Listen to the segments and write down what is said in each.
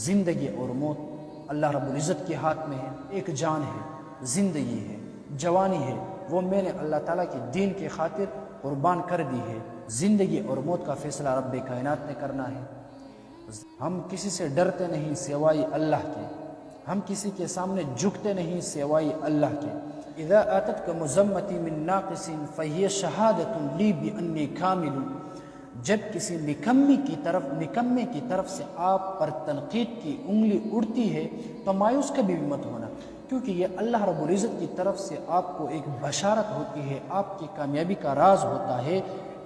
زندگی اور موت اللہ رب العزت کے ہاتھ میں ہے۔ ایک جان ہے، زندگی ہے، جوانی ہے، وہ میں نے اللہ تعالیٰ کے دین کی خاطر قربان کر دی ہے۔ زندگی اور موت کا فیصلہ رب کائنات نے کرنا ہے۔ ہم کسی سے ڈرتے نہیں سوائے اللہ کے، ہم کسی کے سامنے جھکتے نہیں سوائے اللہ کے۔ اذا آتتک مذمتی من ناقص فہی شہادۃ لی بانی کامل، جب کسی نکمے کی طرف سے آپ پر تنقید کی انگلی اڑتی ہے تو مایوس کبھی بھی مت ہونا، کیونکہ یہ اللہ رب العزت کی طرف سے آپ کو ایک بشارت ہوتی ہے، آپ کی کامیابی کا راز ہوتا ہے۔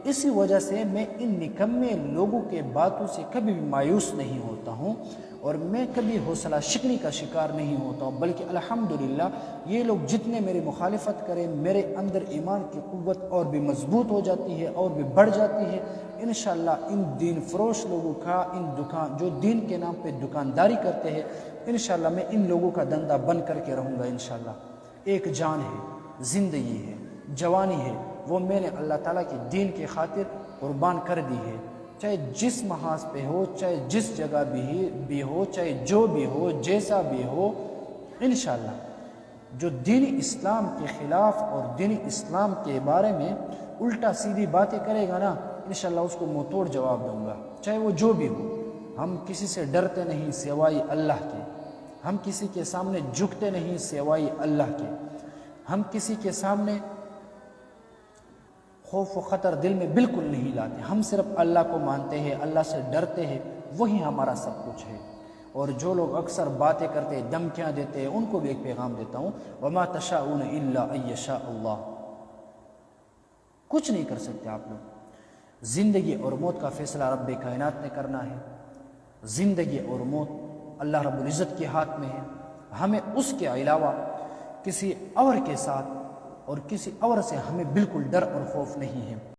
اسی وجہ سے میں ان نکمے لوگوں کے باتوں سے کبھی بھی مایوس نہیں ہوتا ہوں، اور میں کبھی حوصلہ شکنی کا شکار نہیں ہوتا ہوں، بلکہ الحمدللہ یہ لوگ جتنے میری مخالفت کریں میرے اندر ایمان کی قوت اور بھی مضبوط ہو جاتی ہے اور بھی بڑھ جاتی ہے۔ انشاءاللہ ان دین فروش لوگوں کا جو دین کے نام پہ دکانداری کرتے ہیں، انشاءاللہ میں ان لوگوں کا دندہ بن کر کے رہوں گا انشاءاللہ۔ ایک جان ہے، زندگی ہے، جوانی ہے، وہ میں نے اللہ تعالیٰ کے دین کی خاطر قربان کر دی ہے، چاہے جس محاذ پہ ہو، چاہے جس جگہ بھی ہو، چاہے جو بھی ہو، جیسا بھی ہو۔ انشاءاللہ جو دین اسلام کے خلاف اور دین اسلام کے بارے میں الٹا سیدھی باتیں کرے گا نا، انشاءاللہ اس کو منہ توڑ جواب دوں گا، چاہے وہ جو بھی ہو۔ ہم کسی سے ڈرتے نہیں سوائے اللہ کے، ہم کسی کے سامنے جھکتے نہیں سوائے اللہ کے، ہم کسی کے سامنے خوف و خطر دل میں بالکل نہیں لاتے، ہم صرف اللہ کو مانتے ہیں، اللہ سے ڈرتے ہیں، وہی ہمارا سب کچھ ہے۔ اور جو لوگ اکثر باتیں کرتے ہیں، دھمکیاں دیتے ہیں، ان کو بھی ایک پیغام دیتا ہوں، وما تشاءون الا ان یشاء اللہ۔ کچھ نہیں کر سکتے آپ لوگ۔ زندگی اور موت کا فیصلہ رب کائنات نے کرنا ہے۔ زندگی اور موت اللہ رب العزت کے ہاتھ میں ہے، ہمیں اس کے علاوہ کسی اور کے ساتھ اور کسی اور سے ہمیں بالکل ڈر اور خوف نہیں ہے۔